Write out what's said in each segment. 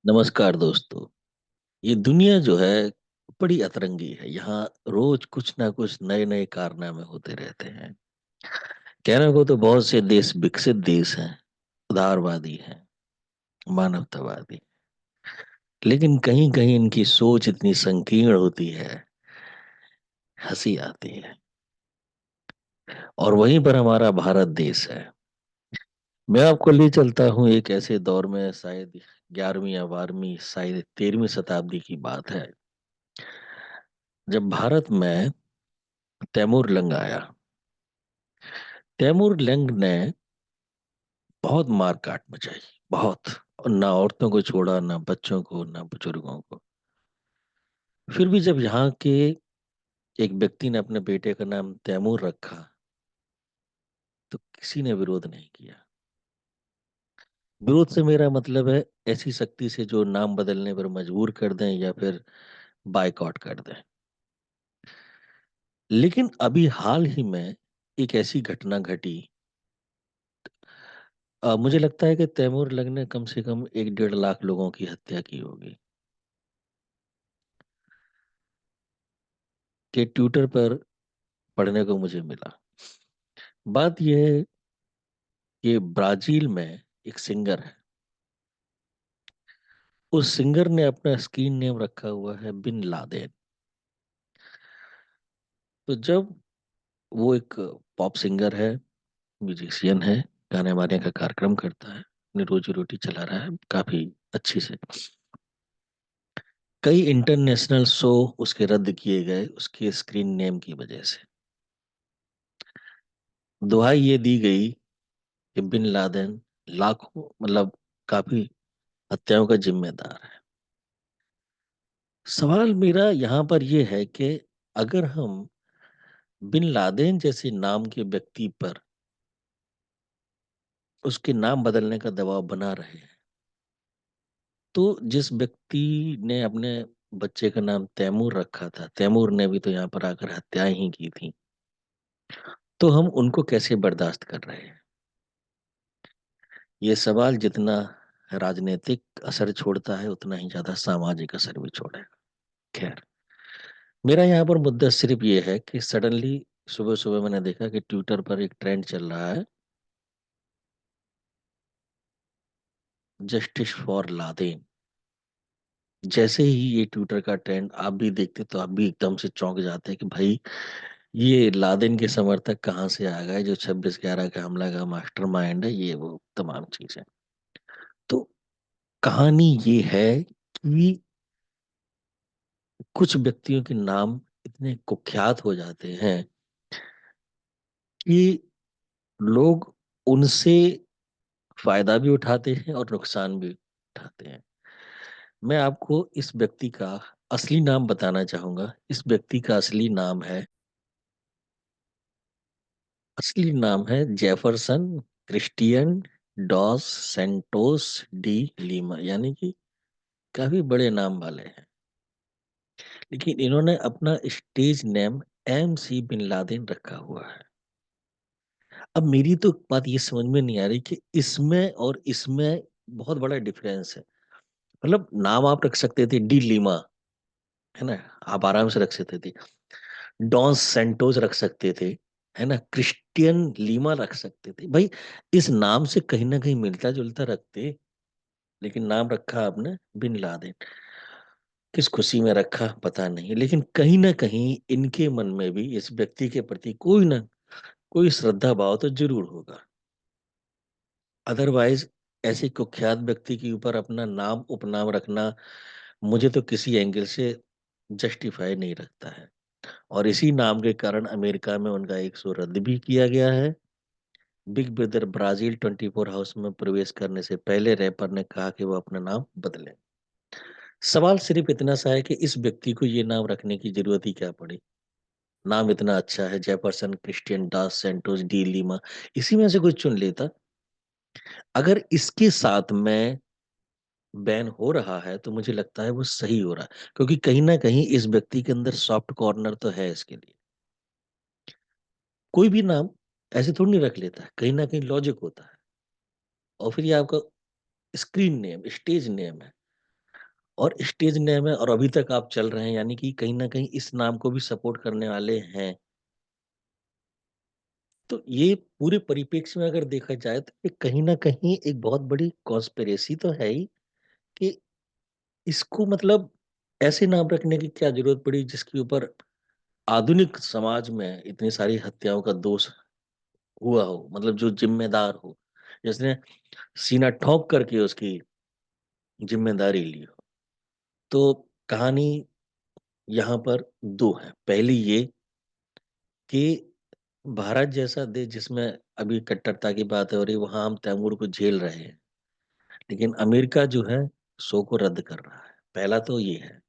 नमस्कार दोस्तों। ये दुनिया जो है बड़ी अतरंगी है। यहाँ रोज कुछ ना कुछ नए नए कारनामे होते रहते हैं। कहने को तो बहुत से देश विकसित देश हैं, उदारवादी हैं, मानवतावादी, लेकिन कहीं कहीं इनकी सोच इतनी संकीर्ण होती है, हंसी आती है। और वहीं पर हमारा भारत देश है। मैं आपको ले चलता हूँ एक ऐसे दौर में, शायद 11वीं या 12वीं, शायद 13वीं शताब्दी की बात है, जब भारत में तैमूर लंग आया। तैमूर लंग ने बहुत मार काट मचाई, बहुत। और ना औरतों को छोड़ा, ना बच्चों को, ना बुजुर्गों को। फिर भी जब यहाँ के एक व्यक्ति ने अपने बेटे का नाम तैमूर रखा, तो किसी ने विरोध नहीं किया। विरोध से मेरा मतलब है ऐसी शक्ति से जो नाम बदलने पर मजबूर कर दें या फिर बायकॉट कर दें। लेकिन अभी हाल ही में एक ऐसी घटना घटी। मुझे लगता है कि तैमूर लंग ने कम से कम 1-1.5 लाख लोगों की हत्या की होगी। कि ट्विटर पर पढ़ने को मुझे मिला। बात यह है कि ब्राजील में एक सिंगर है। उस सिंगर ने अपना स्क्रीन नेम रखा हुआ है बिन लादेन। तो जब वो एक पॉप सिंगर है, म्यूजिशियन है, गाने वाने का कार्यक्रम करता है, अपनी रोजी रोटी चला रहा है काफी अच्छी से। कई इंटरनेशनल शो उसके रद्द किए गए उसके स्क्रीन नेम की वजह से। दुहाई ये दी गई कि बिन लादेन लाखों, मतलब काफी हत्याओं का जिम्मेदार है। सवाल मेरा यहाँ पर यह है कि अगर हम बिन लादेन जैसे नाम के व्यक्ति पर उसके नाम बदलने का दबाव बना रहे हैं, तो जिस व्यक्ति ने अपने बच्चे का नाम तैमूर रखा था, तैमूर ने भी तो यहाँ पर आकर हत्याएं ही की थी, तो हम उनको कैसे बर्दाश्त कर रहे हैं? ये सवाल जितना राजनीतिक असर छोड़ता है उतना ही ज्यादा सामाजिक असर भी छोड़ेगा। खैर, मेरा यहाँ पर मुद्दा सिर्फ ये है कि सडनली सुबह सुबह मैंने देखा कि ट्विटर पर एक ट्रेंड चल रहा है, जस्टिस फॉर लादेन। जैसे ही ये ट्विटर का ट्रेंड आप भी देखते तो आप भी एकदम से चौंक जाते हैं कि भाई, ये लादेन के समर्थक कहाँ से आ गए, जो 26/11 का हमला का मास्टरमाइंड है, ये वो तमाम चीजें। तो कहानी ये है कि कुछ व्यक्तियों के नाम इतने कुख्यात हो जाते हैं कि लोग उनसे फायदा भी उठाते हैं और नुकसान भी उठाते हैं। मैं आपको इस व्यक्ति का असली नाम बताना चाहूंगा। इस व्यक्ति का असली नाम है Jefferson Cristian dos Santos de Lima, यानी कि काफी बड़े नाम वाले हैं। लेकिन इन्होंने अपना stage name MC Bin Laden रखा हुआ है। अब मेरी तो बात ये समझ में नहीं आ रही कि इसमें और इसमें बहुत बड़ा डिफरेंस है। मतलब नाम आप रख सकते थे डी लीमा, है ना, आप आराम से रख सकते थे। डॉस सेंटोस रख सकते थे, है ना, क्रिस्टियन लीमा रख सकते थे भाई। इस नाम से कहीं ना कहीं मिलता जुलता रखते। लेकिन नाम रखा आपने बिन लादेन। किस खुशी में रखा पता नहीं, लेकिन कहीं ना कहीं इनके मन में भी इस व्यक्ति के प्रति कोई ना कोई श्रद्धा भाव तो जरूर होगा। अदरवाइज ऐसे कुख्यात व्यक्ति के ऊपर अपना नाम उपनाम रखना मुझे तो किसी एंगल से जस्टिफाई नहीं लगता है। और इसी नाम के कारण अमेरिका में उनका एक शो रद्द भी किया गया है। बिग ब्रदर ब्राजील 24 हाउस में प्रवेश करने से पहले रैपर ने कहा कि वो अपना नाम बदले। सवाल सिर्फ इतना सा है कि इस व्यक्ति को ये नाम रखने की जरूरत ही क्या पड़ी? नाम इतना अच्छा है, Jefferson Cristian dos Santos de Lima, इसी में से कोई चुन लेता। अगर इसके साथ में बैन हो रहा है तो मुझे लगता है वो सही हो रहा है, क्योंकि कहीं ना कहीं इस व्यक्ति के अंदर सॉफ्ट कॉर्नर तो है इसके लिए। कोई भी नाम ऐसे थोड़ी नहीं रख लेता है, कहीं ना कहीं लॉजिक होता है। और फिर ये आपका स्क्रीन नेम, स्टेज नेम है, और स्टेज नेम है और अभी तक आप चल रहे हैं, यानी कि कहीं ना कहीं इस नाम को भी सपोर्ट करने वाले हैं। तो ये पूरे परिप्रेक्ष्य में अगर देखा जाए तो ये कहीं ना कहीं एक बहुत बड़ी कॉन्स्पिरेसी तो है ही, कि इसको मतलब ऐसे नाम रखने की क्या जरूरत पड़ी जिसके ऊपर आधुनिक समाज में इतनी सारी हत्याओं का दोष हुआ हो, मतलब जो जिम्मेदार हो, जिसने सीना ठोक करके उसकी जिम्मेदारी ली हो। तो कहानी यहाँ पर दो है। पहली ये कि भारत जैसा देश जिसमें अभी कट्टरता की बात हो रही है, वहां हम तैमूर को झेल रहे हैं, लेकिन अमेरिका जो है शो को रद्द कर रहा है। पहला तो ये है।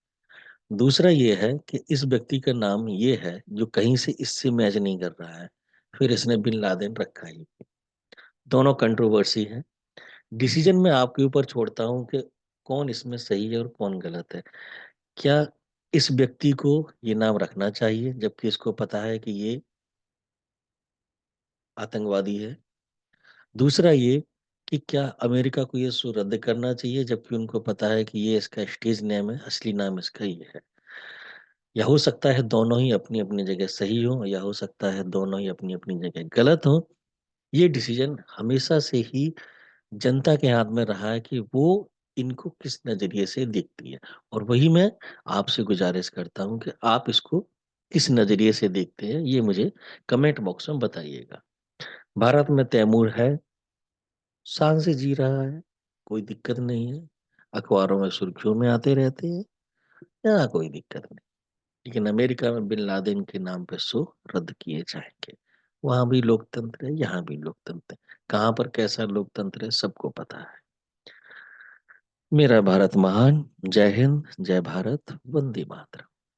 दूसरा ये है कि इस व्यक्ति का नाम ये है जो कहीं से इससे मैच नहीं कर रहा है, फिर इसने बिन लादेन रखा ही। दोनों कंट्रोवर्सी है। डिसीजन मैं आपके ऊपर छोड़ता हूँ कि कौन इसमें सही है और कौन गलत है। क्या इस व्यक्ति को ये नाम रखना चाहिए जबकि इसको पता है कि ये आतंकवादी है? दूसरा ये कि क्या अमेरिका को ये शो रद्द करना चाहिए जबकि उनको पता है कि ये इसका स्टेज नेम है, असली नाम इसका ये है? या हो सकता है दोनों ही अपनी अपनी जगह सही हो, या हो सकता है दोनों ही अपनी अपनी जगह गलत हो। ये डिसीजन हमेशा से ही जनता के हाथ में रहा है कि वो इनको किस नजरिए से देखती है। और वही मैं आपसे गुजारिश करता हूँ कि आप इसको किस नजरिए से देखते हैं, ये मुझे कमेंट बॉक्स में बताइएगा। भारत में तैमूर है, शान से जी रहा है, कोई दिक्कत नहीं है, अखबारों में सुर्खियों में आते रहते हैं, यहाँ कोई दिक्कत नहीं। लेकिन अमेरिका में बिन लादेन के नाम पे शो रद्द किए जाएंगे। वहां भी लोकतंत्र है, यहाँ भी लोकतंत्र है। कहाँ पर कैसा लोकतंत्र है सबको पता है। मेरा भारत महान। जय हिंद, जय भारत, वंदे मातरम।